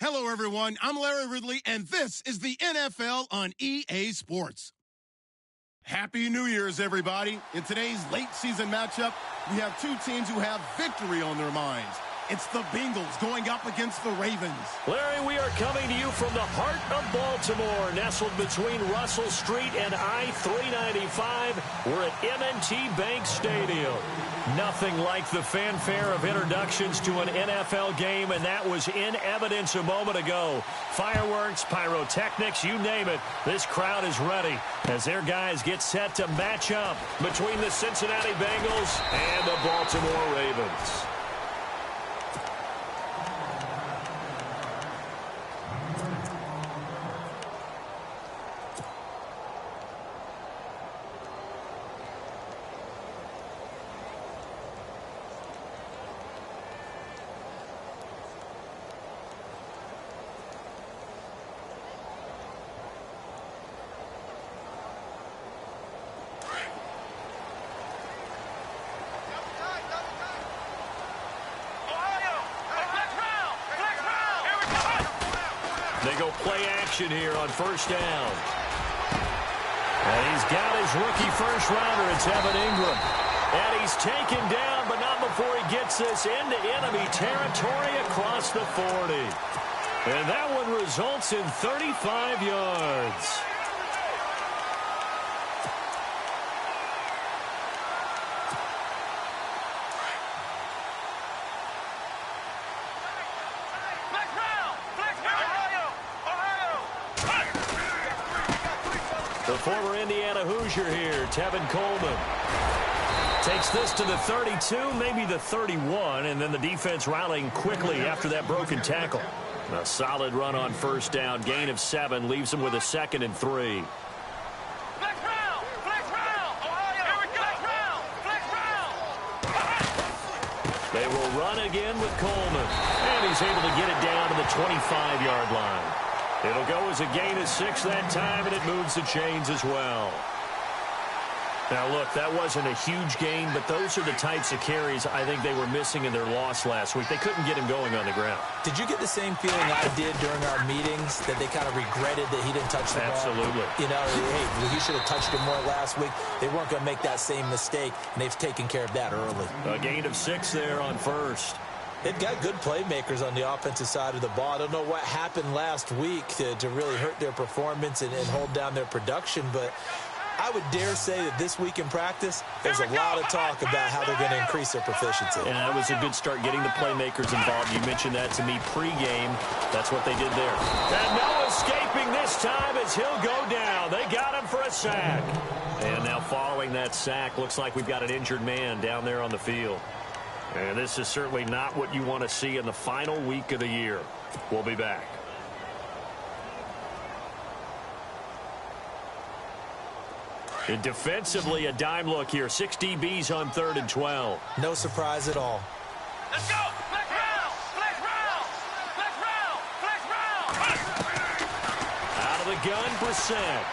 Hello, everyone. I'm Larry Ridley, and this is the NFL on EA Sports. Happy New Year's, everybody. In today's late season matchup, we have two teams who have victory on their minds. It's the Bengals going up against the Ravens. Larry, we are coming to you from the heart of Baltimore, nestled between Russell Street and I-395. We're at M&T Bank Stadium. Nothing like the fanfare of introductions to an NFL game, and that was in evidence a moment ago. Fireworks, pyrotechnics, you name it. This crowd is ready as their guys get set to match up between the Cincinnati Bengals and the Baltimore Ravens. They go play action here on first down. And he's got his rookie first rounder. It's Evan Ingram. And he's taken down, but not before he gets this into enemy territory across the 40. And that one results in 35 yards. The former Indiana Hoosier here, Tevin Coleman. Takes this to the 32, maybe the 31, and then the defense rallying quickly after that broken tackle. A solid run on first down, gain of 7, leaves him with a 2nd and 3. They will run again with Coleman, and he's able to get it down to the 25-yard line. It'll go as a gain of 6 that time, and it moves the chains as well. Now, look, that wasn't a huge gain, but those are the types of carries I think they were missing in their loss last week. They couldn't get him going on the ground. Did you get the same feeling I did during our meetings, that they kind of regretted that he didn't touch the ball? Absolutely. You know, hey, he should have touched it more last week. They weren't going to make that same mistake, and they've taken care of that early. A gain of 6 there on first. They've got good playmakers on the offensive side of the ball. I don't know what happened last week to really hurt their performance and hold down their production, but I would dare say that this week in practice, there's a lot of talk about how they're going to increase their proficiency. And that was a good start, getting the playmakers involved. You mentioned that to me pregame. That's what they did there. And no escaping this time as he'll go down. They got him for a sack. And now following that sack, looks like we've got an injured man down there on the field. And this is certainly not what you want to see in the final week of the year. We'll be back. And defensively, a dime look here. 6 DBs on 3rd and 12. No surprise at all. Let's go! Flex round! Flex round! Flex round! Flex round! Out of the gun, Brissett.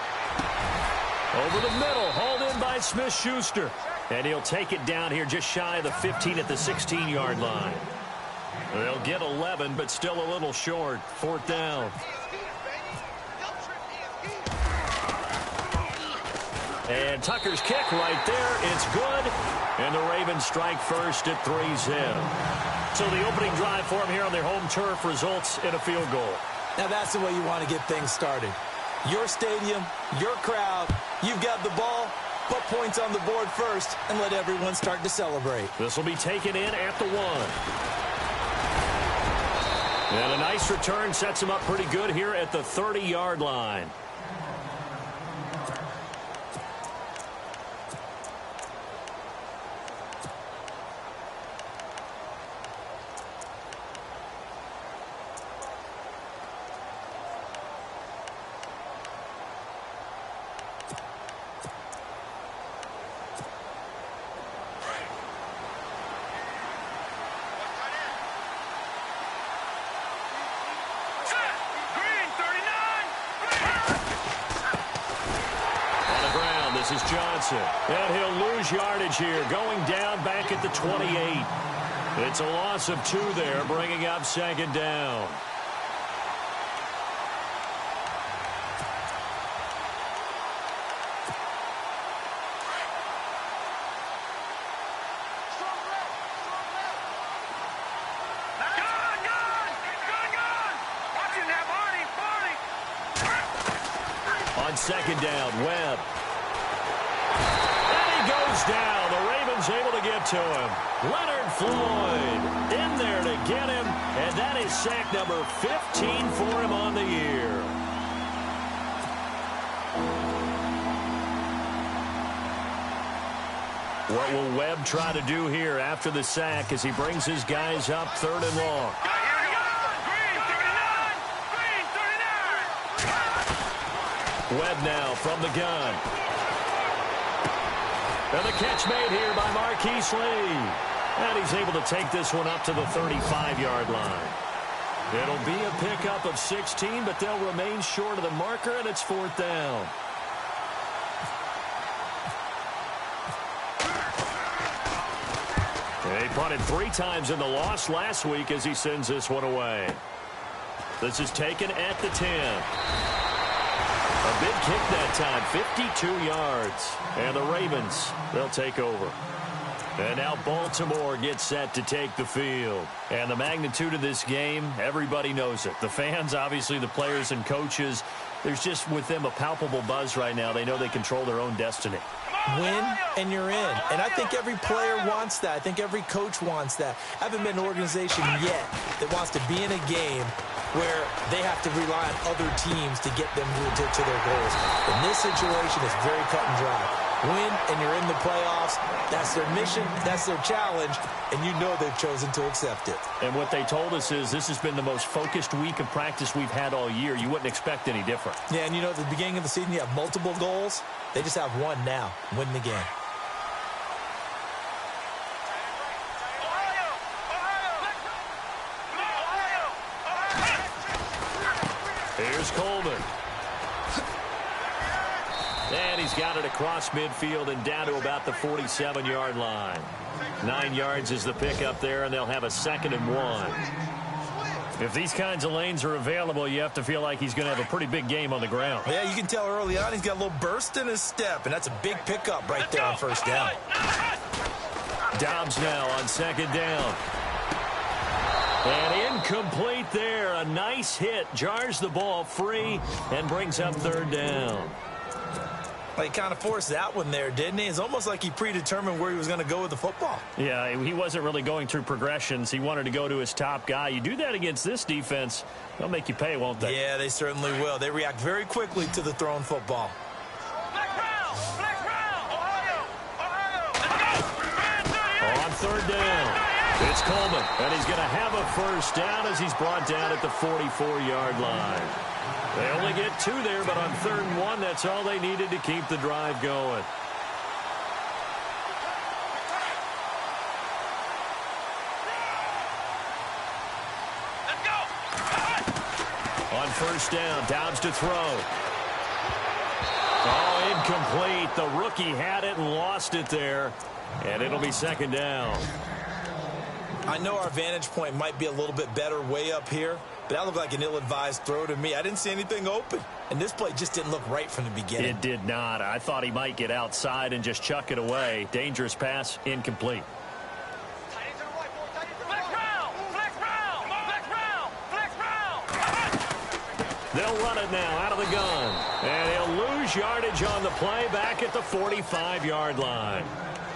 Over the middle, hauled in by Smith-Schuster. And he'll take it down here just shy of the 15 at the 16-yard line. They'll get 11, but still a little short. 4th down. And Tucker's kick right there. It's good. And the Ravens strike first at 3-zip. So the opening drive for them here on their home turf results in a field goal. Now that's the way you want to get things started. Your stadium, your crowd, you've got the ball. Put points on the board first and let everyone start to celebrate. This will be taken in at the 1. And a nice return sets him up pretty good here at the 30-yard line. This is Johnson. And he'll lose yardage here, going down back at the 28. It's a loss of 2 there, bringing up 2nd down. On second down, Webb. And he goes down. The Ravens able to get to him. Leonard Floyd in there to get him, and that is sack number 15 for him on the year. What will Webb try to do here after the sack as he brings his guys up 3rd and long? Webb now from the gun. And the catch made here by Marquise Lee. And he's able to take this one up to the 35-yard line. It'll be a pickup of 16, but they'll remain short of the marker, and it's 4th down. He punted 3 times in the loss last week as he sends this one away. This is taken at the 10. A big kick that time, 52 yards. And the Ravens, they'll take over. And now Baltimore gets set to take the field. And the magnitude of this game, everybody knows it. The fans, obviously the players and coaches, there's just with them a palpable buzz right now. They know they control their own destiny. Win and you're in. And I think every player wants that. I think every coach wants that. I haven't been an organization yet that wants to be in a game where they have to rely on other teams to get them to their goals. In this situation, it's very cut and dry. Win and you're in the playoffs. That's their mission. That's their challenge. And you know they've chosen to accept it. And what they told us is this has been the most focused week of practice we've had all year. You wouldn't expect any different. Yeah, and you know, at the beginning of the season, you have multiple goals. They just have one now. Win the game. Here's Coleman. And he's got it across midfield and down to about the 47-yard line. 9 yards is the pickup there, and they'll have a 2nd and 1. If these kinds of lanes are available, you have to feel like he's going to have a pretty big game on the ground. Yeah, you can tell early on he's got a little burst in his step, and that's a big pickup right there on 1st down. Dobbs now on 2nd down. And incomplete there. A nice hit. Jars the ball free and brings up 3rd down. Well, he kind of forced that one there, didn't he? It's almost like he predetermined where he was going to go with the football. Yeah, he wasn't really going through progressions. He wanted to go to his top guy. You do that against this defense, they'll make you pay, won't they? Yeah, they certainly will. They react very quickly to the thrown football. On 3rd down, it's Coleman, and he's going to have a 1st down as he's brought down at the 44-yard line. They only get 2 there, but on 3rd and 1, that's all they needed to keep the drive going. Let's go. On 1st down, Dobbs to throw. Oh, incomplete. The rookie had it and lost it there, and it'll be 2nd down. I know our vantage point might be a little bit better way up here, but that looked like an ill-advised throw to me. I didn't see anything open, and this play just didn't look right from the beginning. It did not. I thought he might get outside and just chuck it away. Dangerous pass, incomplete. They'll run it now out of the gun, and he'll lose yardage on the play back at the 45-yard line.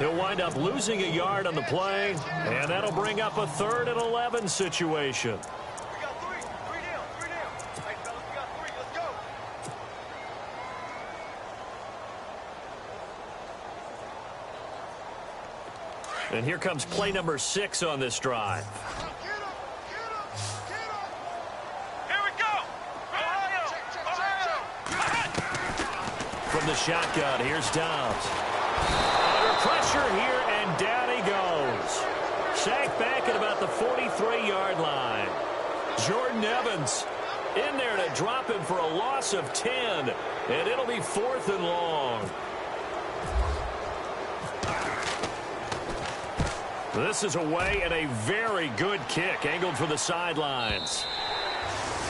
He'll wind up losing a yard on the play, and that'll bring up a 3rd and 11 situation. We got 3. 3 down. 3 down. Hey, fellas, we got 3. Let's go. And here comes play number 6 on this drive. Here we go. Ohio. From the shotgun, here's Dobbs. Under pressure here, and down he goes. Sacked back at about the 43-yard line. Jordan Evans in there to drop him for a loss of 10, and it'll be 4th and long. This is away and a very good kick, angled for the sidelines.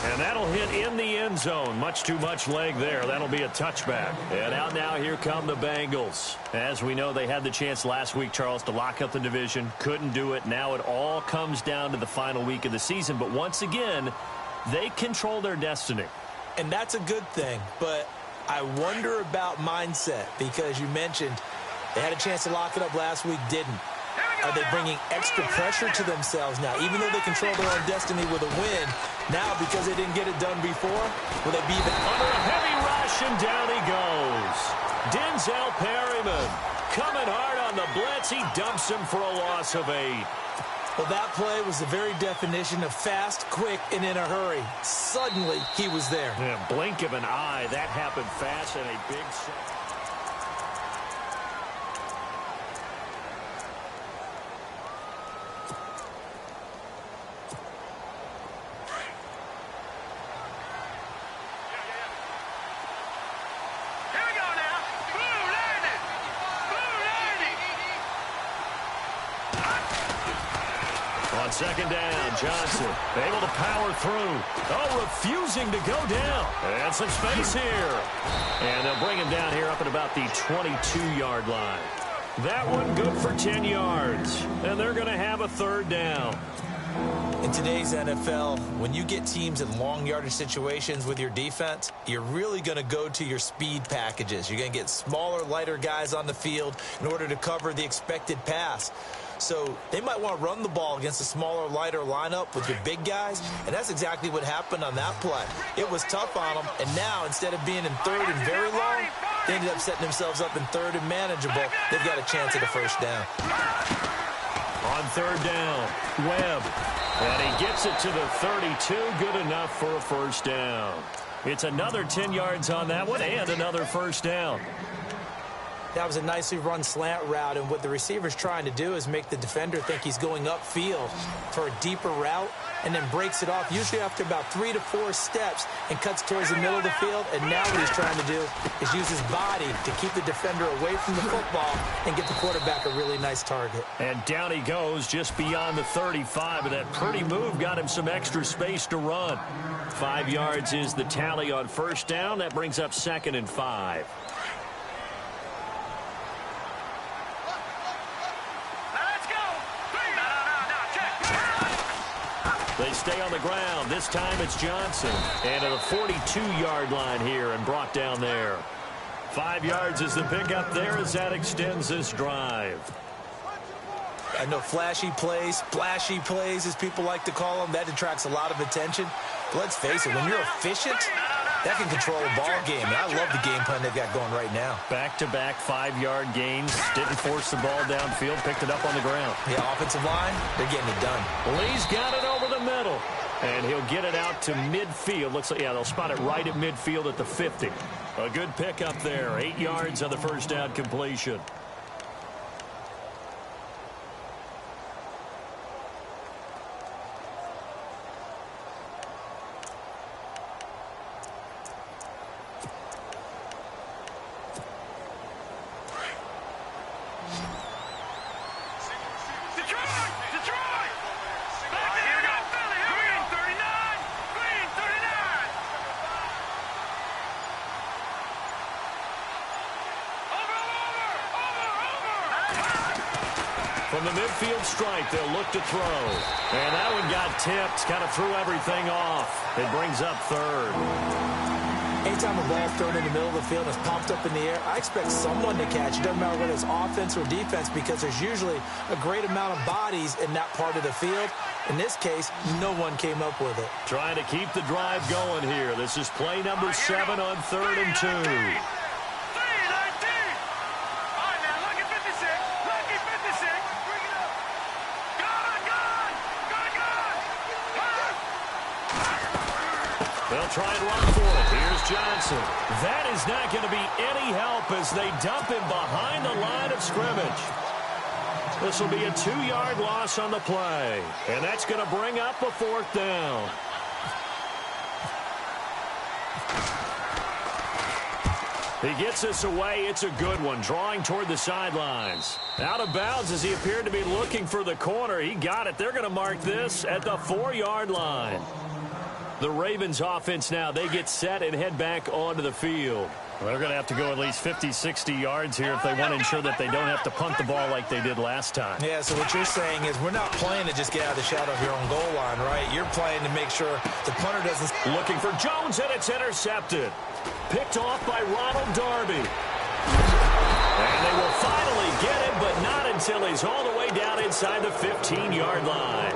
And that'll hit in the end zone. Much too much leg there. That'll be a touchback. And out now, here come the Bengals. As we know, they had the chance last week, Charles, to lock up the division. Couldn't do it. Now it all comes down to the final week of the season. But once again, they control their destiny. And that's a good thing. But I wonder about mindset because you mentioned they had a chance to lock it up last week, didn't. Are they bringing extra pressure to themselves now? Even though they control their own destiny with a win, now because they didn't get it done before, will they be even under a heavy rush, and down he goes. Denzel Perryman coming hard on the blitz. He dumps him for a loss of 8. Well, that play was the very definition of fast, quick, and in a hurry. Suddenly, he was there. Yeah, blink of an eye. That happened fast and a big set. On second down, Johnson able to power through. Oh, refusing to go down. And some space here. And they'll bring him down here up at about the 22-yard line. That one good for 10 yards. And they're going to have a third down. In today's NFL, when you get teams in long yardage situations with your defense, you're really going to go to your speed packages. You're going to get smaller, lighter guys on the field in order to cover the expected pass. So they might want to run the ball against a smaller, lighter lineup with your big guys, and that's exactly what happened on that play. It was tough on them, and now instead of being in third and very long, they ended up setting themselves up in third and manageable. They've got a chance at a first down. On third down, Webb. And he gets it to the 32. Good enough for a first down. It's another 10 yards on that one and another first down. That was a nicely run slant route, and what the receiver's trying to do is make the defender think he's going upfield for a deeper route and then breaks it off, usually after about 3 to 4 steps, and cuts towards the middle of the field. And now what he's trying to do is use his body to keep the defender away from the football and get the quarterback a really nice target. And down he goes just beyond the 35, and that pretty move got him some extra space to run. 5 yards is the tally on first down. That brings up 2nd and 5. They stay on the ground. This time it's Johnson. And at a 42-yard line here and brought down there. 5 yards is the pickup there as that extends this drive. I know flashy plays, splashy plays, as people like to call them, that attracts a lot of attention. But let's face it, when you're efficient, that can control a ball game. And I love the game plan they've got going right now. Back-to-back 5-yard gains. Didn't force the ball downfield. Picked it up on the ground. Yeah, offensive line, they're getting it done. Lee's got it over the middle. And he'll get it out to midfield. Looks like, yeah, they'll spot it right at midfield at the 50. A good pickup there. 8 yards on the first down completion. From the midfield stripe, they'll look to throw. And that one got tipped, kind of threw everything off. It brings up third. Anytime a ball's thrown in the middle of the field and it's popped up in the air, I expect someone to catch it. Doesn't matter whether it's offense or defense, because there's usually a great amount of bodies in that part of the field. In this case, no one came up with it. Trying to keep the drive going here. This is play number 7 on 3rd and 2. They'll try and run for it. Here's Johnson. That is not going to be any help as they dump him behind the line of scrimmage. This will be a 2-yard loss on the play. And that's going to bring up a 4th down. He gets this away. It's a good one. Drawing toward the sidelines. Out of bounds as he appeared to be looking for the corner. He got it. They're going to mark this at the 4-yard line. The Ravens offense now, they get set and head back onto the field. Well, they're going to have to go at least 50, 60 yards here if they want to ensure that they don't have to punt the ball like they did last time. Yeah, so what you're saying is we're not playing to just get out of the shadow of your own goal line, right? You're playing to make sure the punter doesn't... Looking for Jones, and it's intercepted. Picked off by Ronald Darby. And they will finally get him, but not until he's all the way down inside the 15-yard line.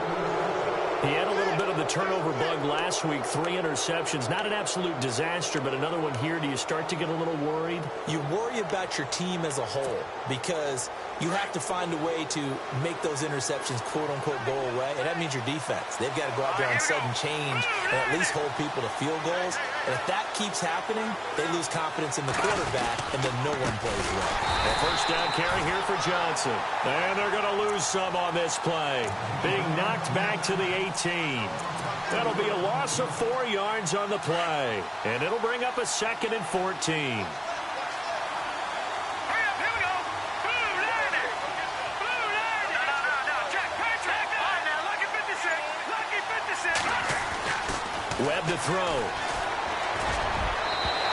He had a little bit of the turnover bug last week, 3 interceptions. Not an absolute disaster, but another one here. Do you start to get a little worried? You worry about your team as a whole because you have to find a way to make those interceptions, quote-unquote, go away, and that means your defense. They've got to go out there on sudden change and at least hold people to field goals. And if that keeps happening, they lose confidence in the quarterback, and then no one plays well. A first down carry here for Johnson. And they're going to lose some on this play. Being knocked back to the 18. That'll be a loss of 4 yards on the play. And it'll bring up a 2nd and 14. Webb to throw.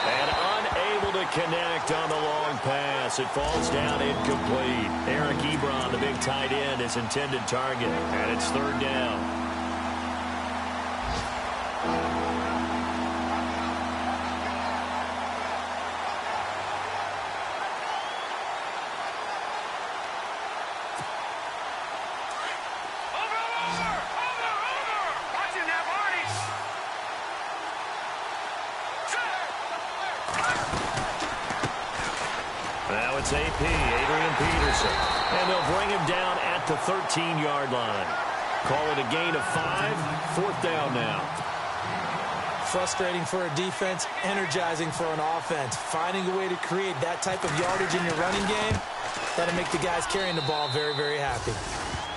And unable to connect on the long pass. It falls down incomplete. Eric Ebron, the big tight end, his intended target. And it's 3rd down. Now it's AP, Adrian Peterson. And they'll bring him down at the 13-yard line. Call it a gain of 5. 4th down now. Frustrating for a defense, energizing for an offense. Finding a way to create that type of yardage in your running game, that'll make the guys carrying the ball very, very happy.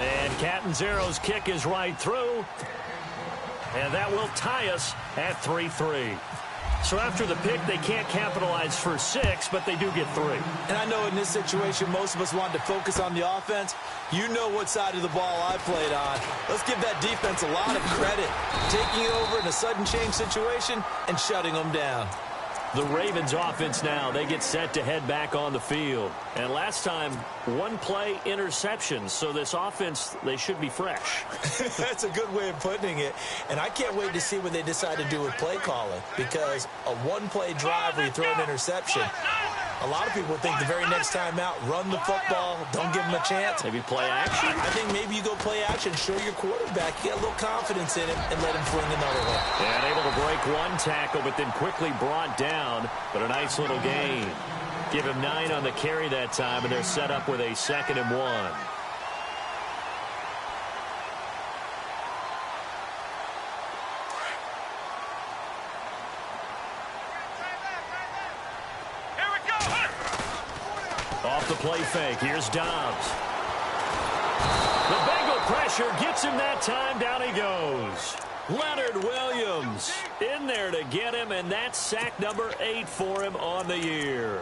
And Catanzaro's kick is right through. And that will tie us at 3-3. So after the pick, they can't capitalize for 6, but they do get 3. And I know in this situation, most of us want to focus on the offense. You know what side of the ball I played on. Let's give that defense a lot of credit. Taking it over in a sudden change situation and shutting them down. The Ravens offense now, they get set to head back on the field. And last time, 1-play interception. So this offense, they should be fresh. That's a good way of putting it. And I can't wait to see what they decide to do with play calling. Because a 1-play drive where you throw an interception, a lot of people think the very next time out, run the football, don't give them a chance. Maybe play action? I think maybe you go play action, show your quarterback, get a little confidence in him, and let him fling another one. And able to break 1 tackle, but then quickly brought down. But a nice little gain. Give him 9 on the carry that time, and they're set up with a 2nd and 1. Off the play fake. Here's Dobbs. The Bengal pressure gets him that time. Down he goes. Leonard Williams in there to get him, and that's sack number 8 for him on the year.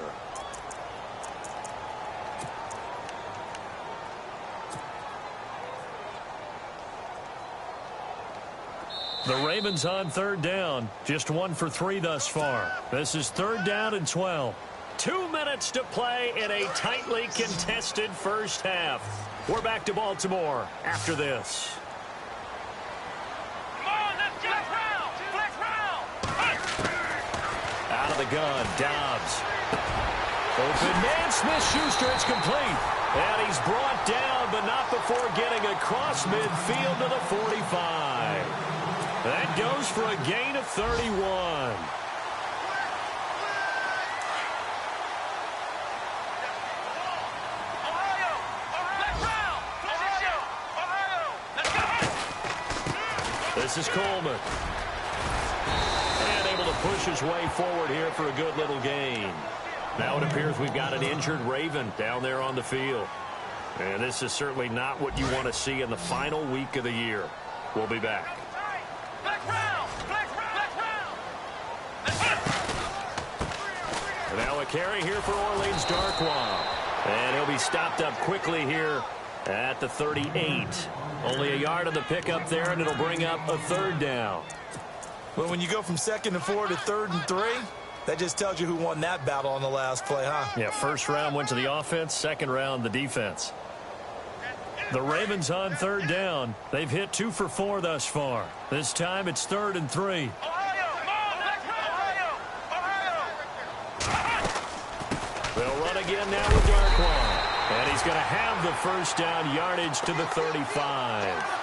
The Ravens on 3rd down. Just 1 for 3 thus far. This is 3rd down and 12. 2 minutes to play in a tightly contested first half. We're back to Baltimore after this. Out of the gun, Dobbs. Open man, Smith-Schuster, it's complete. And he's brought down, but not before getting across midfield to the 45. That goes for a gain of 31. This is Coleman. And able to push his way forward here for a good little gain. Now it appears we've got an injured Raven down there on the field. And this is certainly not what you want to see in the final week of the year. We'll be back. Now a carry here for Orleans Darkwa. And he'll be stopped up quickly here at the 38. Only a yard on the pickup there, and it'll bring up a 3rd down. Well, when you go from 2nd and 4 to 3rd and 3, that just tells you who won that battle on the last play, huh? Yeah, first round went to the offense, second round the defense. The Ravens on 3rd down. They've hit 2 for 4 thus far. This time it's 3rd and 3. They'll run again now with Darkwan. And he's going to have the first down yardage to the 35.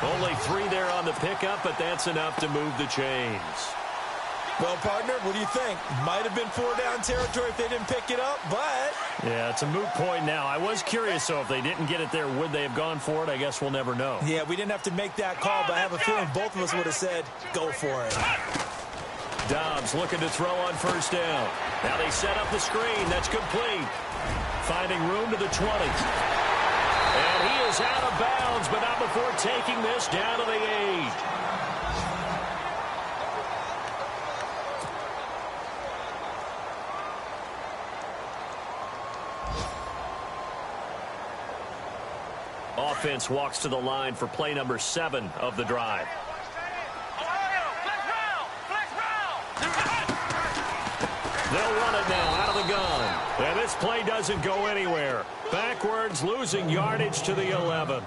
Only 3 there on the pickup, but that's enough to move the chains. Well, partner, what do you think? Might have been 4-down territory if they didn't pick it up, but... Yeah, it's a moot point now. I was curious, so if they didn't get it there, would they have gone for it? I guess we'll never know. Yeah, we didn't have to make that call, but I have a feeling both of us would have said, go for it. Dobbs looking to throw on first down. Now they set up the screen. That's complete. Finding room to the 20. And he is out of bounds, but not before taking this down to the 8. Offense walks to the line for play number 7 of the drive. They'll run it now out of the gun. And this play doesn't go anywhere. Backwards, losing yardage to the 11.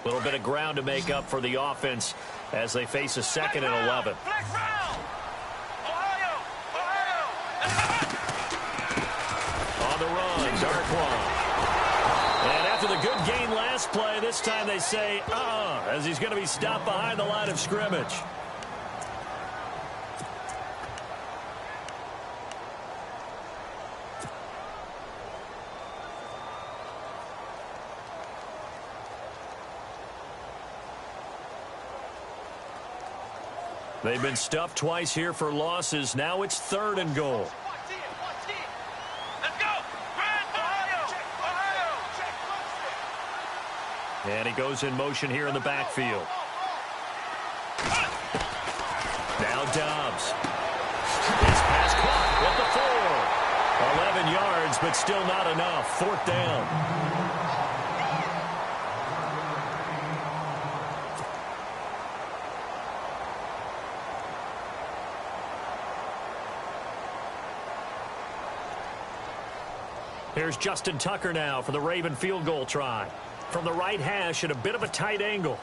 A little bit of ground to make up for the offense as they face a 2nd and 11. On the run, Darkwan. And after the good gain last play, this time they say, as he's going to be stopped behind the line of scrimmage. They've been stuffed twice here for losses. Now it's 3rd and goal. And he goes in motion here in the backfield. Now Dobbs. This pass caught at the 4. 11 yards, but still not enough. 4th down. Here's Justin Tucker now for the Raven field goal try. From the right hash at a bit of a tight angle.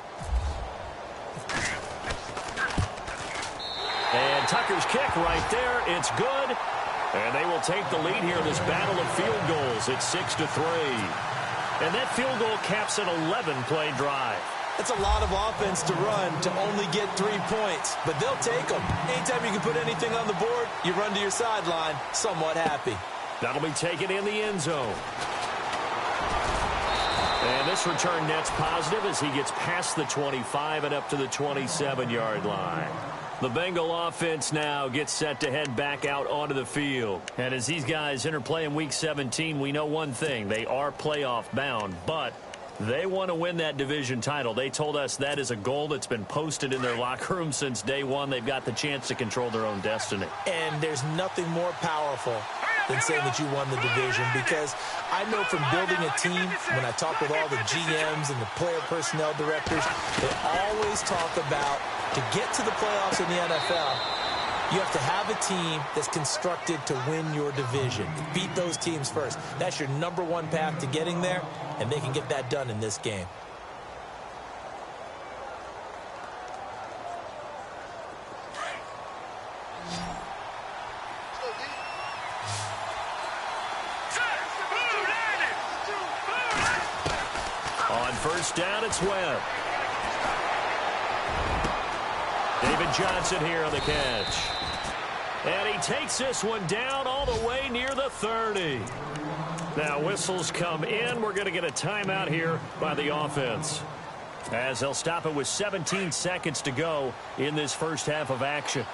And Tucker's kick right there. It's good. And they will take the lead here in this battle of field goals. It's 6-3. And that field goal caps an 11-play drive. That's a lot of offense to run to only get 3 points, but they'll take them. Anytime you can put anything on the board, you run to your sideline somewhat happy. That'll be taken in the end zone. And this return net's positive as he gets past the 25 and up to the 27-yard line. The Bengal offense now gets set to head back out onto the field. And as these guys interplay in Week 17, we know one thing. They are playoff bound, but they want to win that division title. They told us that is a goal that's been posted in their locker room since day one. They've got the chance to control their own destiny. And there's nothing more powerful than saying that you won the division, because I know from building a team, when I talk with all the GMs and the player personnel directors, they always talk about, to get to the playoffs in the NFL, you have to have a team that's constructed to win your division. Beat those teams first. That's your #1 path to getting there, and they can get that done in this game. On first down, it's Webb. David Johnson here on the catch. And he takes this one down all the way near the 30. Now whistles come in. We're going to get a timeout here by the offense, as they'll stop it with 17 seconds to go in this first half of action.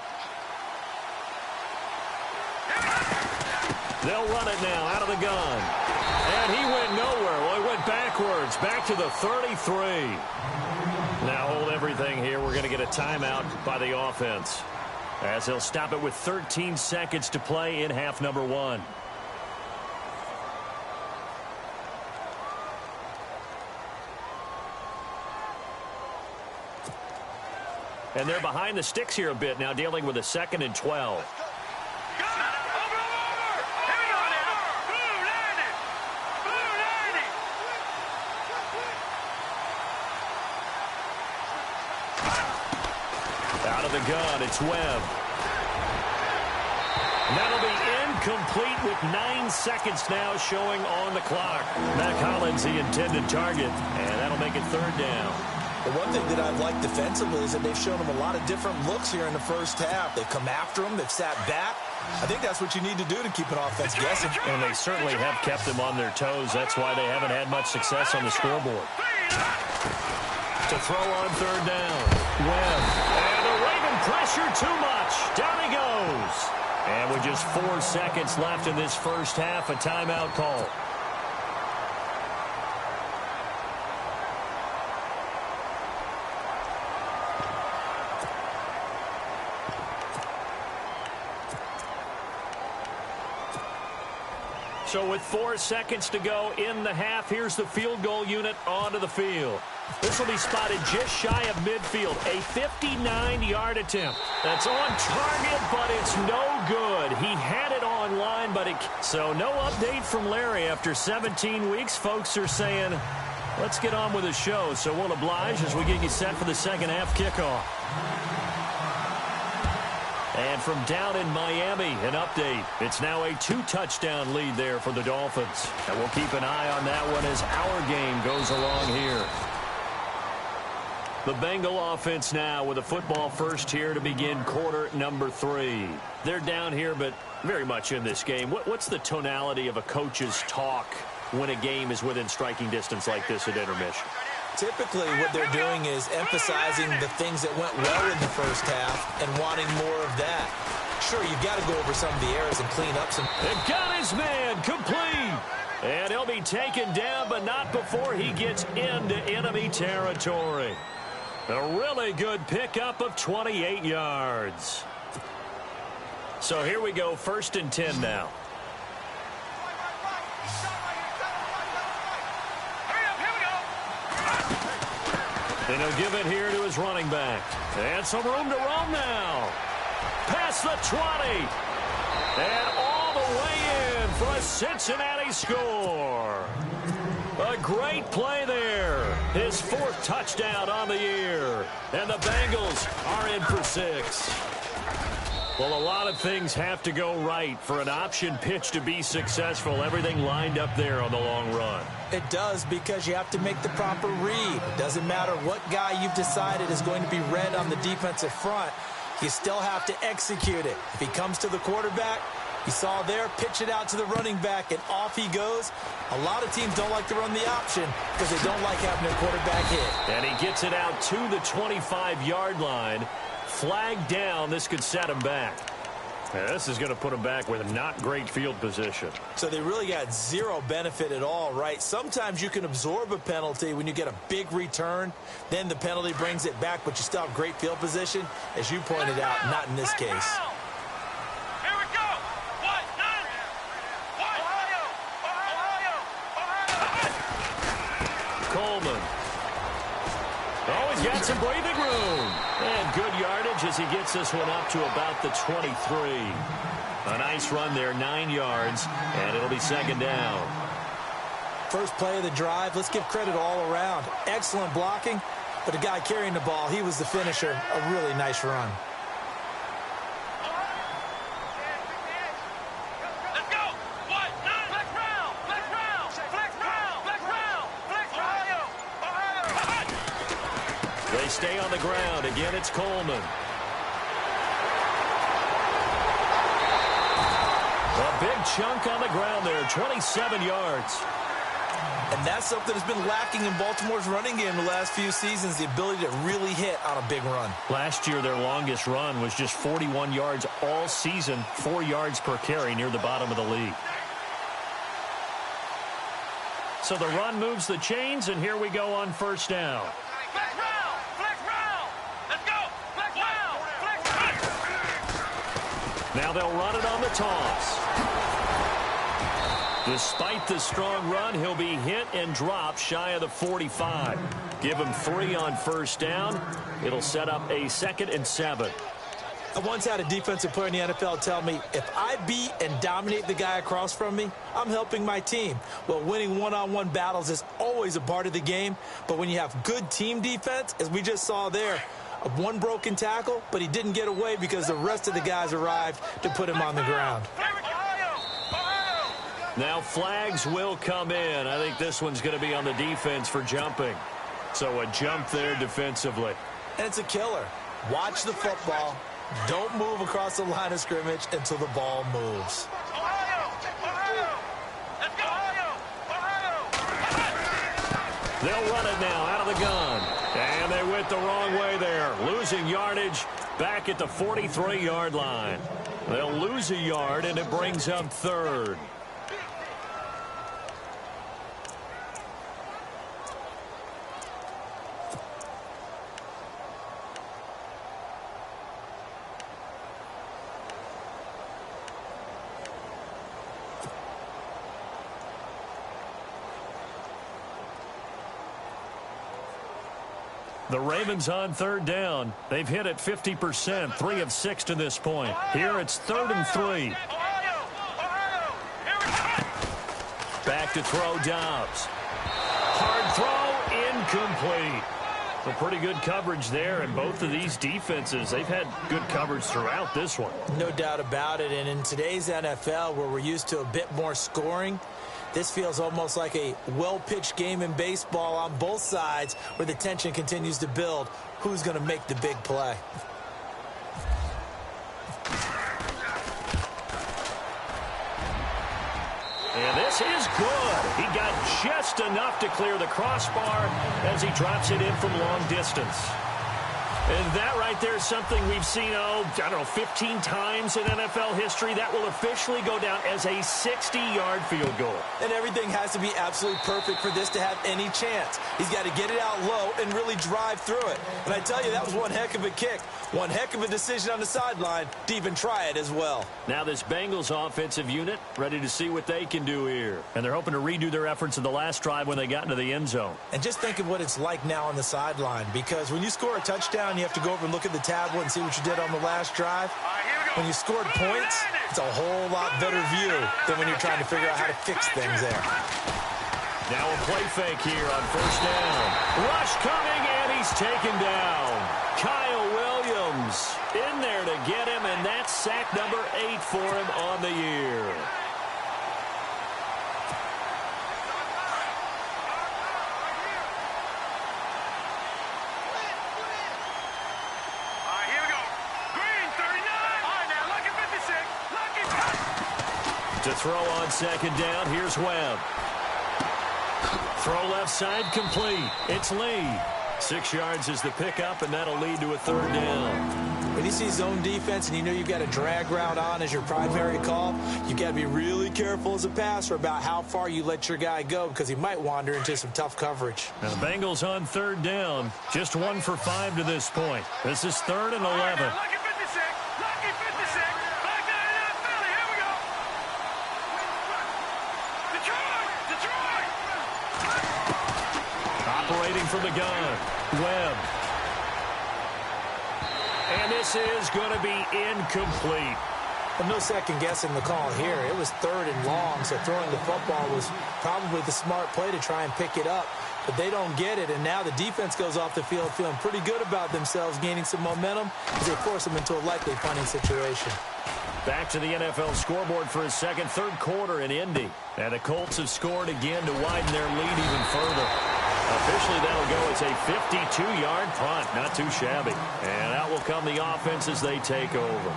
They'll run it now out of the gun. And he went nowhere. Well, he went backwards, back to the 33. Now hold everything here. We're going to get a timeout by the offense, as they'll stop it with 13 seconds to play in half number 1. And they're behind the sticks here a bit now, dealing with a 2nd and 12. Out of the gun, it's Webb. That'll be incomplete with 9 seconds now showing on the clock. Mac Hollins, the intended target, and that'll make it 3rd down. The one thing that I've liked defensively is that they've shown them a lot of different looks here in the first half. They've come after them. They've sat back. I think that's what you need to do to keep an offense guessing. And they certainly have kept them on their toes. That's why they haven't had much success on the scoreboard. To throw on 3rd down. Webb. And the Raven pressure too much. Down he goes. And with just 4 seconds left in this first half, a timeout call. So with 4 seconds to go in the half, here's the field goal unit onto the field. This will be spotted just shy of midfield. A 59-yard attempt. That's on target, but it's no good. He had it on line, but so no update from Larry after 17 weeks. Folks are saying, let's get on with the show. So we'll oblige as we get you set for the second half kickoff. And from down in Miami, an update. It's now a 2-touchdown lead there for the Dolphins. And we'll keep an eye on that one as our game goes along here. The Bengal offense now with a football first here to begin quarter number 3. They're down here, but very much in this game. What's the tonality of a coach's talk when a game is within striking distance like this at intermission? Typically, what they're doing is emphasizing the things that went well in the first half and wanting more of that. Sure, you've got to go over some of the errors and clean up some. And got his man complete. And he'll be taken down, but not before he gets into enemy territory. A really good pickup of 28 yards. So here we go, 1st and 10 now. And he'll give it here to his running back. And some room to roam now. Past the 20. And all the way in for a Cincinnati score. A great play there. His 4th touchdown on the year. And the Bengals are in for 6. Well, a lot of things have to go right for an option pitch to be successful. Everything lined up there on the long run. It does, because you have to make the proper read. It doesn't matter what guy you've decided is going to be read on the defensive front. You still have to execute it. If he comes to the quarterback, you saw there, pitch it out to the running back, and off he goes. A lot of teams don't like to run the option because they don't like having their quarterback hit. And he gets it out to the 25-yard line. Flag down. This could set him back. Yeah, this is going to put him back with not great field position. So they really got zero benefit at all, right? Sometimes you can absorb a penalty when you get a big return. Then the penalty brings it back, but you still have great field position. As you pointed out, not in this case. Here we go. Coleman. Oh, he's got some breathing room. And good yardage as he gets this one up to about the 23. A nice run there, 9 yards, and it'll be 2nd down. First play of the drive, let's give credit all around. Excellent blocking, but the guy carrying the ball, he was the finisher. A really nice run. Let's go. What? Flex round. Flex round. Flex round. Flex round. Flex round. They stay on the ground. Again, it's Coleman. A big chunk on the ground there, 27 yards. And that's something that's been lacking in Baltimore's running game the last few seasons, the ability to really hit on a big run. Last year, their longest run was just 41 yards all season, 4 yards per carry near the bottom of the league. So the run moves the chains, and here we go on first down. Flex round! Flex round! Let's go! Flex round! Flex round! Now they'll run it on the toss. Despite the strong run, he'll be hit and dropped shy of the 45. Give him 3 on first down. It'll set up a 2nd and 7. I once had a defensive player in the NFL tell me, if I beat and dominate the guy across from me, I'm helping my team. Well, winning one-on-one battles is always a part of the game, but when you have good team defense, as we just saw there, one broken tackle, but he didn't get away because the rest of the guys arrived to put him on the ground. Now flags will come in. I think this one's going to be on the defense for jumping. So a jump there defensively. And it's a killer. Watch the football. Don't move across the line of scrimmage until the ball moves. They'll run it now out of the gun. And they went the wrong way there. Losing yardage back at the 43-yard line. They'll lose a yard, and it brings up 3rd. The Ravens on 3rd down. They've hit it 50%, 3 of 6 to this point. Here it's 3rd and 3. Back to throw Dobbs. Hard throw, incomplete. Well, pretty good coverage there, and both of these defenses, they've had good coverage throughout this one. No doubt about it, and in today's NFL, where we're used to a bit more scoring, this feels almost like a well-pitched game in baseball on both sides where the tension continues to build. Who's going to make the big play? And this is good. He got just enough to clear the crossbar as he drops it in from long distance. And that right there is something we've seen, 15 times in NFL history. That will officially go down as a 60-yard field goal. And everything has to be absolutely perfect for this to have any chance. He's got to get it out low and really drive through it. And I tell you, that was one heck of a kick. One heck of a decision on the sideline to even try it as well. Now this Bengals offensive unit ready to see what they can do here. And they're hoping to redo their efforts in the last drive when they got into the end zone. And just think of what it's like now on the sideline, because when you score a touchdown, you have to go over and look at the tablet and see what you did on the last drive. When you scored points, it's a whole lot better view than when you're trying to figure out how to fix things there. Now a play fake here on first down. Rush coming, and he's taken down. Kyle Williams in there to get him, and that's sack number 8 for him on the year. To throw on second down, here's Webb. Throw left side, complete. It's Lee. 6 yards is the pickup, and that'll lead to a 3rd down. When you see zone defense and you know you've got a drag route on as your primary call, you've got to be really careful as a passer about how far you let your guy go, because he might wander into some tough coverage. Now the Bengals on 3rd down. Just 1 for 5 to this point. This is 3rd and 11. Operating from the gun, Webb. And this is going to be incomplete. Well, no second guessing the call here. It was 3rd and long, so throwing the football was probably the smart play to try and pick it up. But they don't get it, and now the defense goes off the field feeling pretty good about themselves, gaining some momentum as they force them into a likely punting situation. Back to the NFL scoreboard for his second, 3rd quarter in Indy. And the Colts have scored again to widen their lead even further. Officially, that'll go as a 52-yard punt. Not too shabby. And out will come the offense as they take over.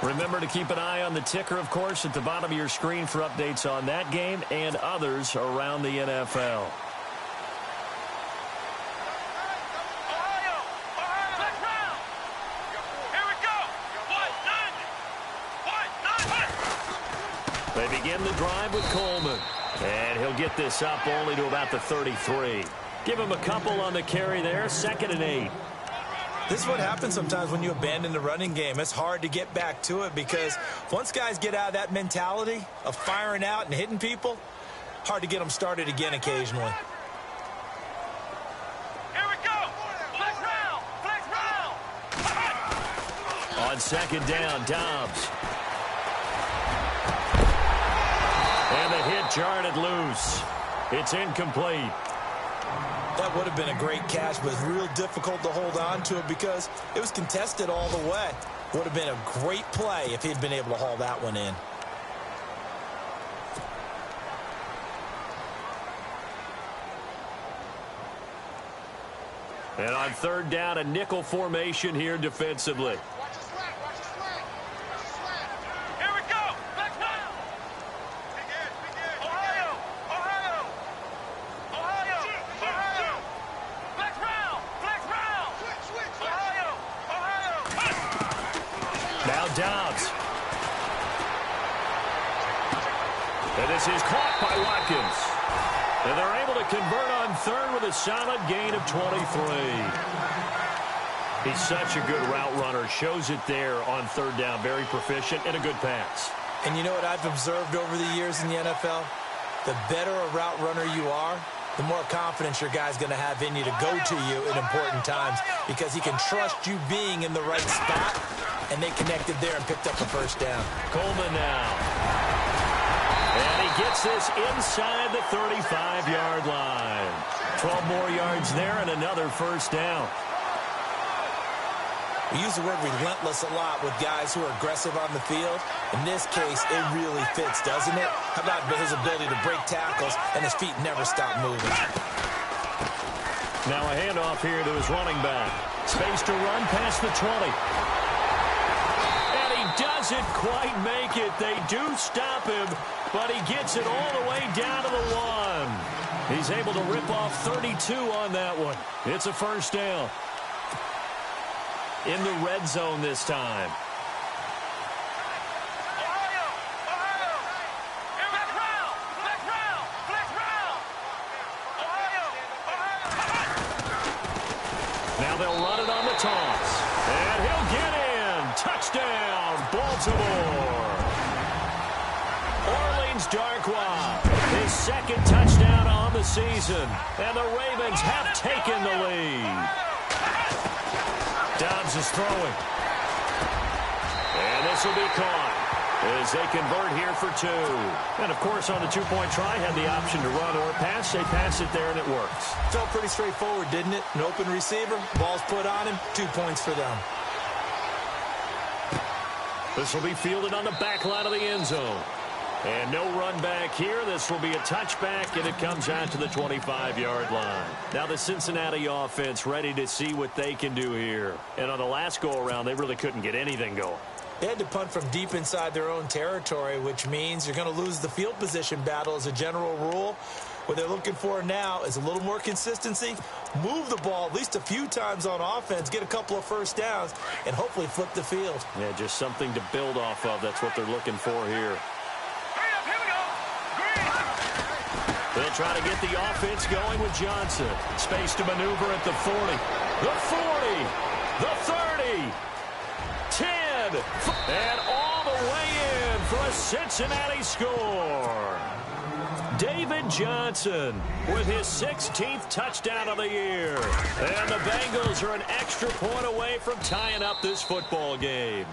Remember to keep an eye on the ticker, of course, at the bottom of your screen for updates on that game and others around the NFL. They begin the drive with Coleman. And he'll get this up only to about the 33. Give him a couple on the carry there, 2nd and 8. This is what happens sometimes when you abandon the running game. It's hard to get back to it because once guys get out of that mentality of firing out and hitting people, hard to get them started again occasionally. Here we go. Flex round. Flex round. On 2nd down, Dobbs. And the hit jarred it loose. It's incomplete. That would have been a great catch, but it's real difficult to hold on to it because it was contested all the way. Would have been a great play if he'd been able to haul that one in. And on 3rd down, a nickel formation here defensively. Watch the slant. Watch the slant. Watch the slant. Here we go. Flex round. Ohio. Ohio. Ohio. Ohio. Flex round. Flex round. Switch. Ohio. Ohio. Now Dobbs. And this is caught by Watkins. And they're able to convert on 3rd with a solid gain of 23. He's such a good route runner. Shows it there on 3rd down. Very proficient and a good pass. And you know what I've observed over the years in the NFL? The better a route runner you are, the more confidence your guy's going to have in you to go to you in important times because he can trust you being in the right spot, and they connected there and picked up the 1st down. Coleman now. And he gets this inside the 35-yard line. 12 more yards there and another 1st down. We use the word relentless a lot with guys who are aggressive on the field. In this case, it really fits, doesn't it? How about his ability to break tackles and his feet never stop moving? Now a handoff here to his running back. Space to run past the 20. And he doesn't quite make it. They do stop him, but he gets it all the way down to the 1. He's able to rip off 32 on that one. It's a 1st down. In the red zone this time. Ohio. Ohio. Here we go. Flex round. Flex round. Ohio. Ohio. Now they'll run it on the toss. And he'll get in. Touchdown, Baltimore. Orleans Darkwa, his 2nd touchdown on the season. And the Ravens have taken the lead. Dobbs is throwing. And this will be caught as they convert here for 2. And, of course, on the 2-point try, had the option to run or pass. They pass it there, and it works. Felt pretty straightforward, didn't it? An open receiver, ball's put on him, 2 points for them. This will be fielded on the back line of the end zone. And no run back here. This will be a touchback, and it comes out to the 25-yard line. Now the Cincinnati offense ready to see what they can do here. And on the last go-around, they really couldn't get anything going. They had to punt from deep inside their own territory, which means you're going to lose the field position battle as a general rule. What they're looking for now is a little more consistency, move the ball at least a few times on offense, get a couple of 1st downs, and hopefully flip the field. Yeah, just something to build off of. That's what they're looking for here. They'll try to get the offense going with Johnson. Space to maneuver at the 40. The 40. The 30. 10. And all the way in for a Cincinnati score. David Johnson with his 16th touchdown of the year. And the Bengals are an extra point away from tying up this football game.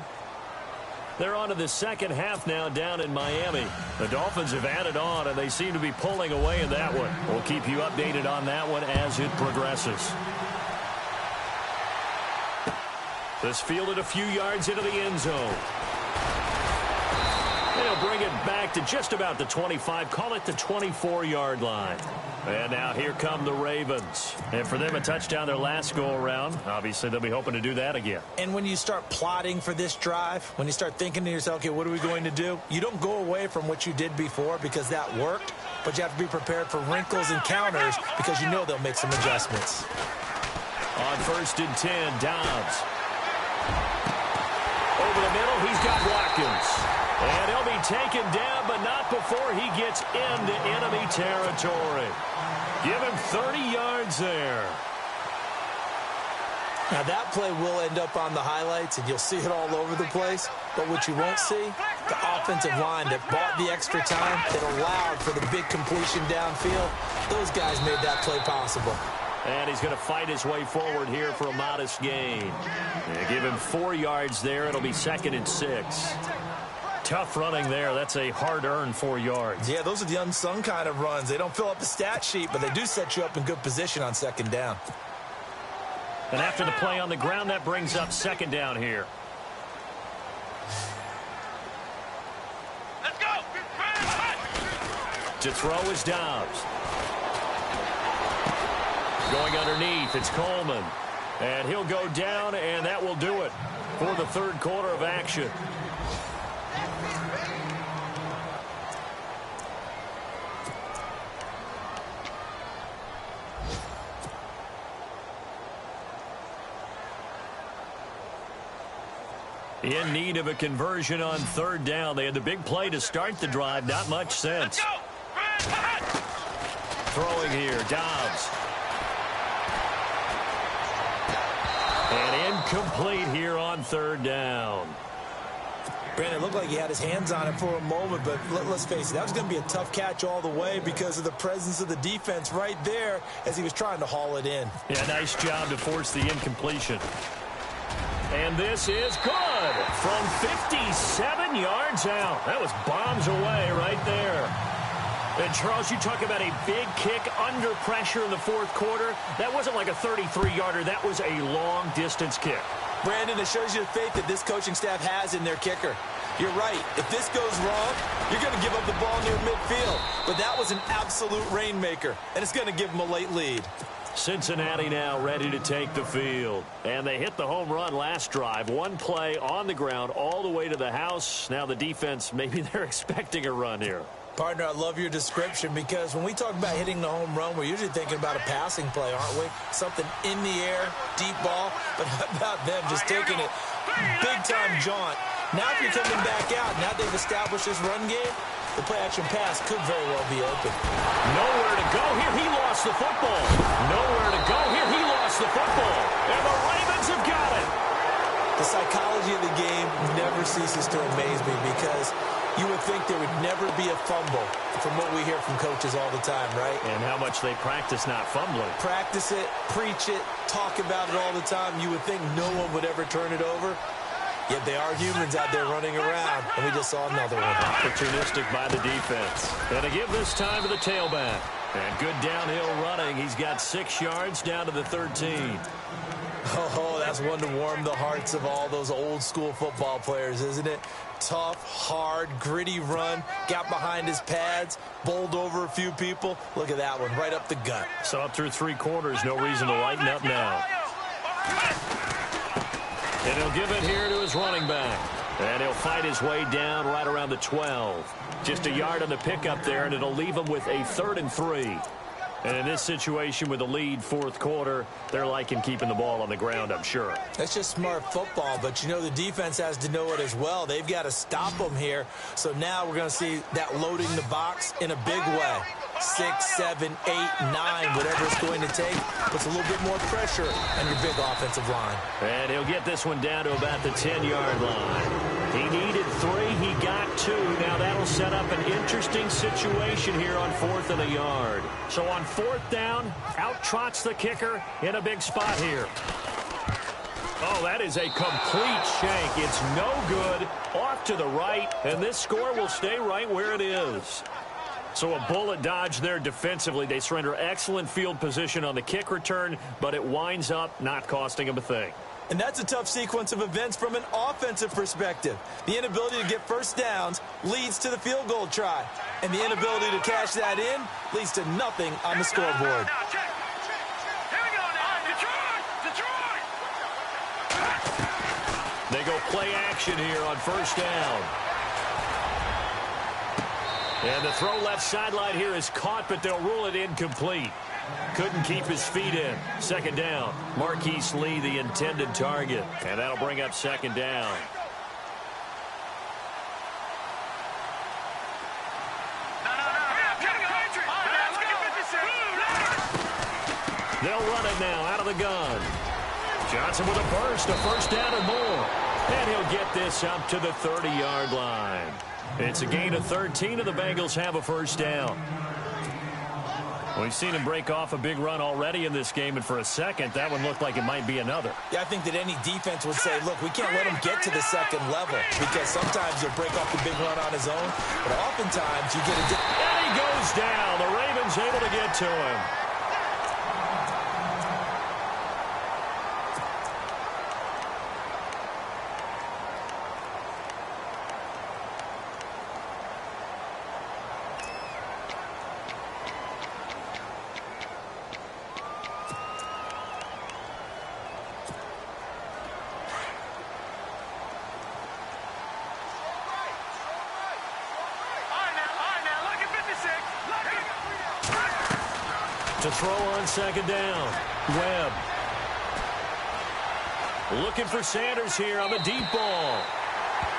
They're on to the 2nd half now down in Miami. The Dolphins have added on, and they seem to be pulling away in that one. We'll keep you updated on that one as it progresses. This fielded a few yards into the end zone. They'll bring it back to just about the 25, call it the 24-yard line. And now here come the Ravens. And for them, a touchdown their last go-around. Obviously, they'll be hoping to do that again. And when you start plotting for this drive, when you start thinking to yourself, okay, what are we going to do? You don't go away from what you did before because that worked, but you have to be prepared for wrinkles and counters because you know they'll make some adjustments. On 1st and 10, Dobbs. Over the middle, he's got Watkins. And he'll be taken down, but not before he gets into enemy territory. Give him 30 yards there. Now, that play will end up on the highlights, and you'll see it all over the place. But what you won't see, the offensive line that bought the extra time, that allowed for the big completion downfield, those guys made that play possible. And he's going to fight his way forward here for a modest gain. And give him 4 yards there. It'll be 2nd and 6. Tough running there. That's a hard-earned 4 yards. Yeah, those are the unsung kind of runs. They don't fill up the stat sheet, but they do set you up in good position on 2nd down. And after the play on the ground, that brings up 2nd down here. Let's go. To throw is Dobbs. Going underneath, it's Coleman. And he'll go down, and that will do it for the 3rd quarter of action. In need of a conversion on 3rd down. They had the big play to start the drive. Not much sense. Throwing here, Dobbs. And incomplete here on 3rd down. Brandon, it looked like he had his hands on it for a moment, but let's face it, that was going to be a tough catch all the way because of the presence of the defense right there as he was trying to haul it in. Yeah, nice job to force the incompletion. And this is good from 57 yards out. That was bombs away right there. And, Charles, you talk about a big kick under pressure in the 4th quarter. That wasn't like a 33-yarder. That was a long-distance kick. Brandon, it shows you the faith that this coaching staff has in their kicker. You're right. If this goes wrong, you're going to give up the ball near midfield. But that was an absolute rainmaker, and it's going to give them a late lead. Cincinnati now ready to take the field. And they hit the home run last drive. One play on the ground all the way to the house. Now the defense, maybe they're expecting a run here. Partner, I love your description because when we talk about hitting the home run, we're usually thinking about a passing play, aren't we? Something in the air, deep ball. But how about them just taking it big-time jaunt? Now if you're coming back out, now they've established this run game, the play-action pass could very well be open. Nowhere to go here. He lost the football. Nowhere to go here. He lost the football. And the Ravens have got it. The psychology of the game never ceases to amaze me because you would think there would never be a fumble from what we hear from coaches all the time, right? And how much they practice not fumbling. Practice it, preach it, talk about it all the time. You would think no one would ever turn it over. Yet they are humans out there running around, and we just saw another one. Opportunistic by the defense. And to give this time to the tailback. And good downhill running. He's got 6 yards down to the 13. Oh, that's one to warm the hearts of all those old-school football players, isn't it? Tough, hard, gritty run. Got behind his pads, bowled over a few people. Look at that one, right up the gut. So up through 3 quarters, no reason to lighten up now. And he'll give it here to his running back. And he'll fight his way down right around the 12. Just a yard on the pickup there, and it'll leave him with a 3rd and 3. And in this situation with a lead 4th quarter, they're liking keeping the ball on the ground, I'm sure. That's just smart football, but you know the defense has to know it as well. They've got to stop them here. So now we're going to see that loading the box in a big way. 6, 7, 8, 9, whatever it's going to take. Puts a little bit more pressure on your big offensive line. And he'll get this one down to about the 10-yard line. He needed 3. He got 2. Now that'll set up an interesting situation here on 4th and a yard. So on 4th down, out trots the kicker in a big spot here. Oh, that is a complete shank. It's no good. Off to the right, and this score will stay right where it is. So a bullet dodge there defensively. They surrender excellent field position on the kick return, but it winds up not costing them a thing. And that's a tough sequence of events from an offensive perspective. The inability to get first downs leads to the field goal try. And the inability to cash that in leads to nothing on the scoreboard. They go play action here on 1st down. And the throw left sideline here is caught, but they'll rule it incomplete. Couldn't keep his feet in. 2nd down. Marquise Lee, the intended target. And that'll bring up 2nd down. They'll run it now out of the gun. Johnson with a burst, a first down and more. And he'll get this up to the 30-yard line. It's a gain of 13, and the Bengals have a first down. We've seen him break off a big run already in this game, and for a second, that one looked like it might be another. Yeah, I think that any defense would say, look, we can't let him get to the second level because sometimes he'll break off the big run on his own, but oftentimes you get a... And he goes down. The Ravens able to get to him. To throw on second down. Webb. Looking for Sanders here on the deep ball.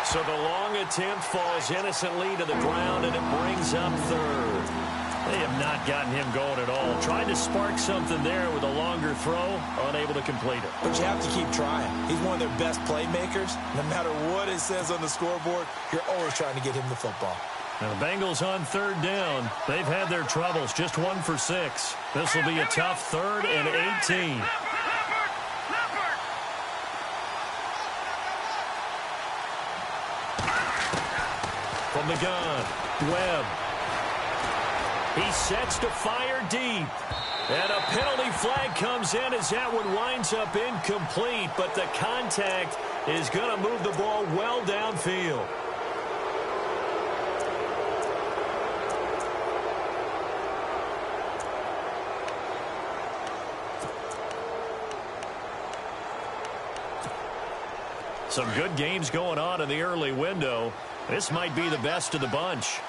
So the long attempt falls innocently to the ground, and it brings up third. They have not gotten him going at all. Tried to spark something there with a longer throw, unable to complete it. But you have to keep trying. He's one of their best playmakers. No matter what it says on the scoreboard, you're always trying to get him the football. Now the Bengals on third down. They've had their troubles, just 1 for 6. This will be a tough 3rd and 18. From the gun, Webb. He sets to fire deep. And a penalty flag comes in as that one winds up incomplete, but the contact is going to move the ball well downfield. Some good games going on in the early window. This might be the best of the bunch.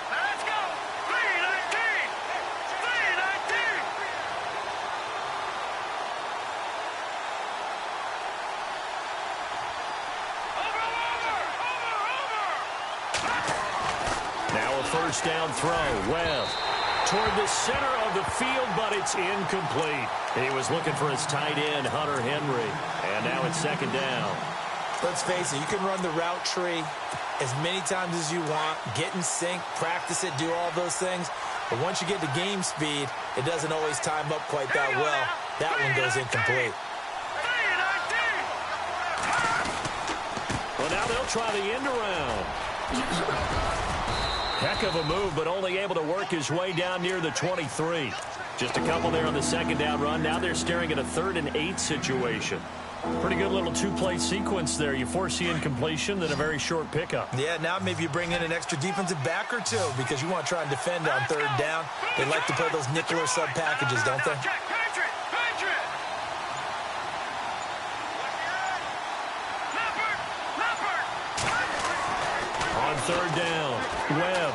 Let's go! 319! 319! Over! Now a first down throw. Webb toward the center of the field, but it's incomplete. He was looking for his tight end, Hunter Henry. And now it's second down. Let's face it, you can run the route tree as many times as you want, get in sync, practice it, do all those things. But once you get to game speed, it doesn't always time up quite that well. That one goes incomplete. Well, now they'll try the end around. Heck of a move, but only able to work his way down near the 23. Just a couple there on the second down run. Now they're staring at a 3rd and 8 situation. Pretty good little two-play sequence there. You force the incompletion, then a very short pickup. Yeah, now maybe you bring in an extra defensive back or two because you want to try and defend on 3rd down. They like to play those nickel or sub packages, don't they? On 3rd down, Webb.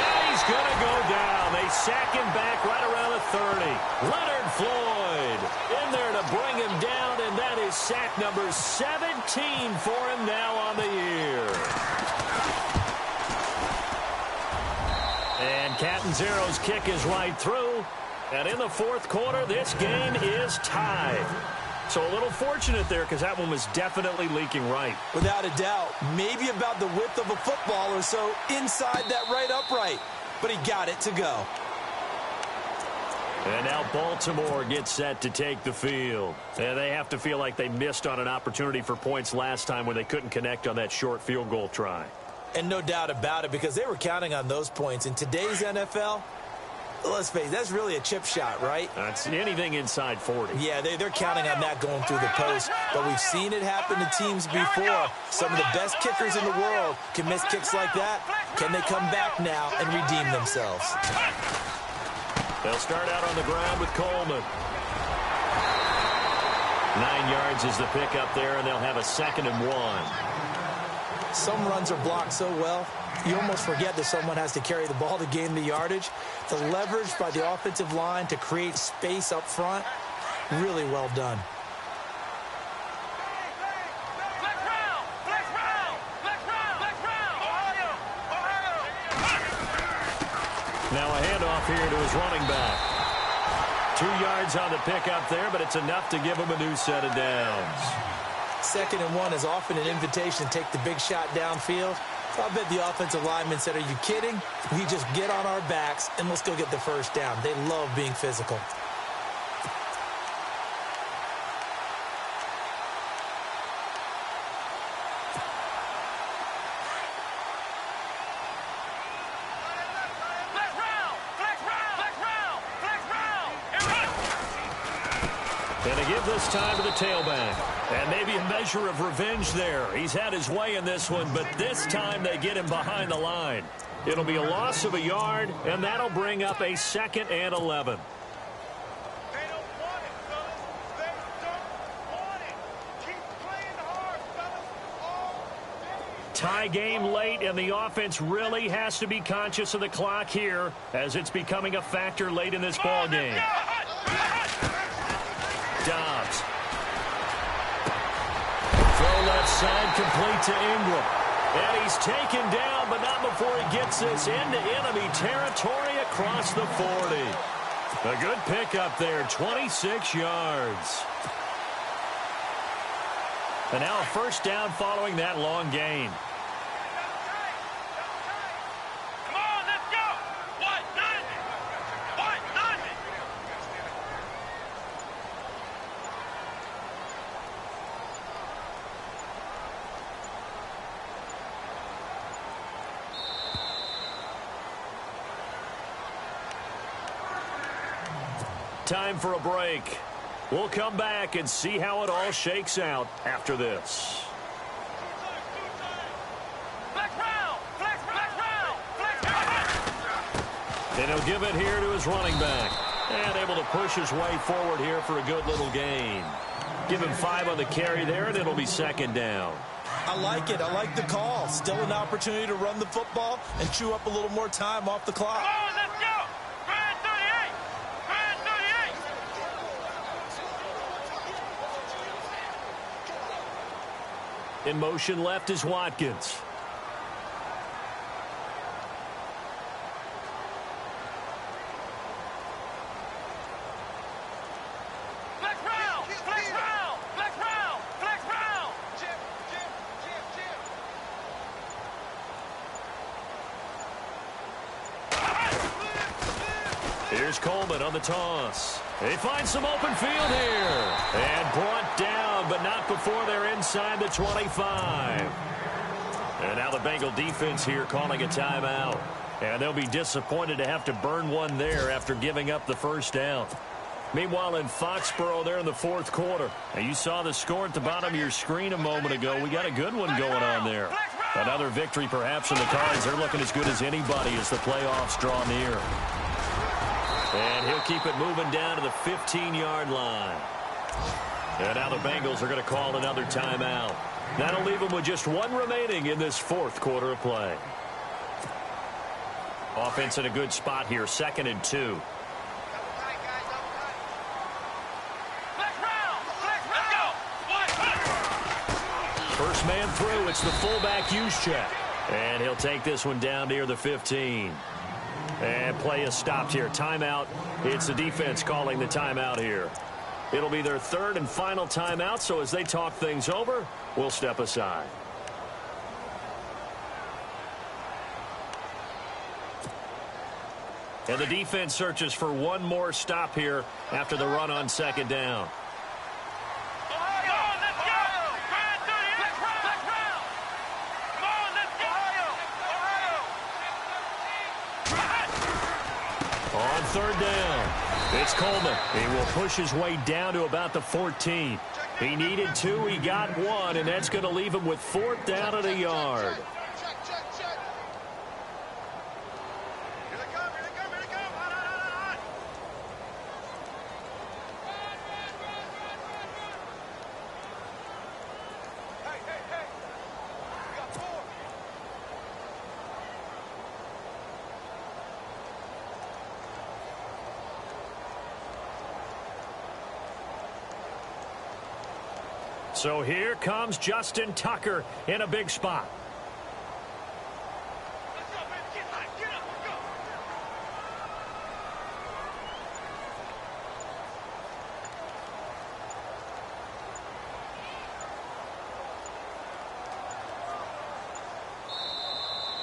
And he's going to go down. They sack him back right around the 30. Leonard Floyd in there to bring him down, and that is sack number 17 for him now on the year. And Catanzaro's kick is right through. And in the 4th quarter, this game is tied. So a little fortunate there because that one was definitely leaking right. Without a doubt, maybe about the width of a football or so inside that right upright. But he got it to go. And now Baltimore gets set to take the field. And they have to feel like they missed on an opportunity for points last time when they couldn't connect on that short field goal try. And no doubt about it because they were counting on those points. In today's NFL, let's face it, that's really a chip shot, right? That's anything inside 40. Yeah, they're counting on that going through the post. But we've seen it happen to teams before. Some of the best kickers in the world can miss kicks like that. Can they come back now and redeem themselves? They'll start out on the ground with Coleman. 9 yards is the pickup there, and they'll have a 2nd and 1. Some runs are blocked so well, you almost forget that someone has to carry the ball to gain the yardage. The leverage by the offensive line to create space up front, really well done. Now a handoff here to his running back. 2 yards on the pickup there, but it's enough to give him a new set of downs. 2nd and 1 is often an invitation to take the big shot downfield. So I bet the offensive lineman said, are you kidding? We just get on our backs and let's go get the first down. They love being physical. And they give this time to the tailback. And maybe a measure of revenge there. He's had his way in this one, but this time they get him behind the line. It'll be a loss of a yard, and that'll bring up a 2nd and 11. They don't want it, fellas. They don't want it. Keep playing hard, fellas, all day. Tie game late, and the offense really has to be conscious of the clock here as it's becoming a factor late in this ball game. Dobbs. Throw left side, complete to Ingram. And he's taken down, but not before he gets this into enemy territory across the 40. A good pickup there, 26 yards. And now a first down following that long gain. Come on, let's go. What? Nothing. What? Nothing. Time for a break. We'll come back and see how it all shakes out after this. Flex round. Flex round. Flex round. And he'll give it here to his running back. And able to push his way forward here for a good little gain. Give him 5 on the carry there, and it'll be 2nd down. I like it. I like the call. Still an opportunity to run the football and chew up a little more time off the clock. Come on, let's go. Grand 38. Grand 38. In motion left is Watkins. Flex round. Flex round. Flex round. Flex round. Jim. Here's Coleman on the toss. They find some open field here. And brought down, but not before they're inside the 25. And now the Bengal defense here calling a timeout. And they'll be disappointed to have to burn one there after giving up the first down. Meanwhile, in Foxborough, they're in the 4th quarter. And you saw the score at the bottom of your screen a moment ago. We got a good one going on there. Another victory perhaps in the cards. They're looking as good as anybody as the playoffs draw near. And he'll keep it moving down to the 15-yard line. And now the Bengals are going to call another timeout. That'll leave them with just 1 remaining in this 4th quarter of play. Offense in a good spot here, 2nd and 2. First man through, it's the fullback use check. And he'll take this one down near the 15. And play is stopped here. Timeout. It's the defense calling the timeout here. It'll be their 3rd and final timeout, so as they talk things over, we'll step aside. And the defense searches for one more stop here after the run on 2nd down. On 3rd down, it's Coleman. He will push his way down to about the 14. He needed 2, he got 1, and that's going to leave him with 4th down and a yard. So here comes Justin Tucker in a big spot.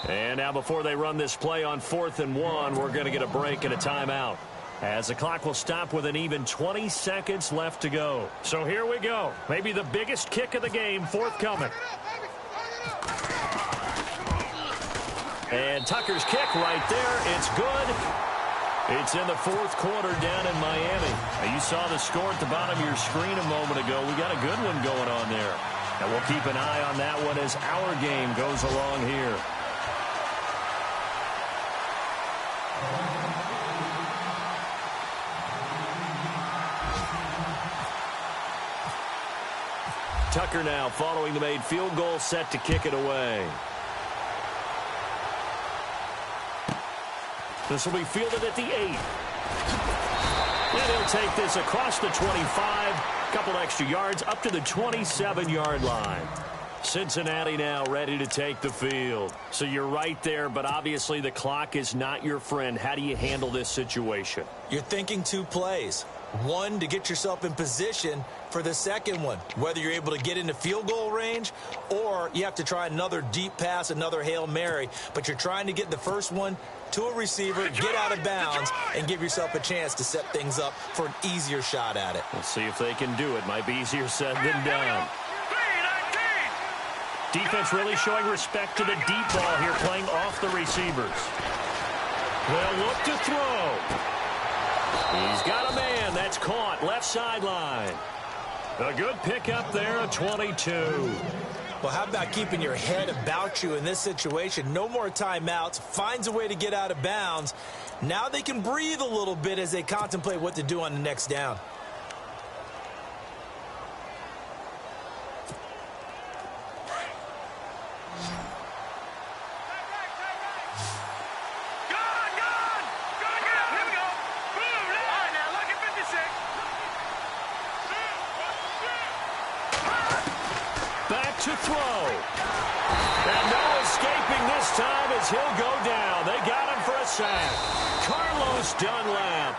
And now before they run this play on 4th and 1, we're going to get a break and a timeout, as the clock will stop with an even 20 seconds left to go. So here we go. Maybe the biggest kick of the game forthcoming. And Tucker's kick right there. It's good. It's in the 4th quarter down in Miami. Now, you saw the score at the bottom of your screen a moment ago. We got a good one going on there. And we'll keep an eye on that one as our game goes along here. Tucker now following the made field goal, set to kick it away. This will be fielded at the 8. And he'll take this across the 25. Couple extra yards up to the 27-yard line. Cincinnati now ready to take the field. So you're right there, but obviously the clock is not your friend. How do you handle this situation? You're thinking 2 plays. One, to get yourself in position for the second one, whether you're able to get into field goal range or you have to try another deep pass, another Hail Mary. But you're trying to get the first one to a receiver, get out of bounds, and give yourself a chance to set things up for an easier shot at it. We'll see if they can do it. Might be easier said than done. Defense really showing respect to the deep ball here, playing off the receivers. They'll look to throw. He's got a man. That's caught. Left sideline. A good pickup there, a 22. Well, how about keeping your head about you in this situation? No more timeouts. Finds a way to get out of bounds. Now they can breathe a little bit as they contemplate what to do on the next down. To throw. And no escaping this time as he'll go down. They got him for a sack. Carlos Dunlap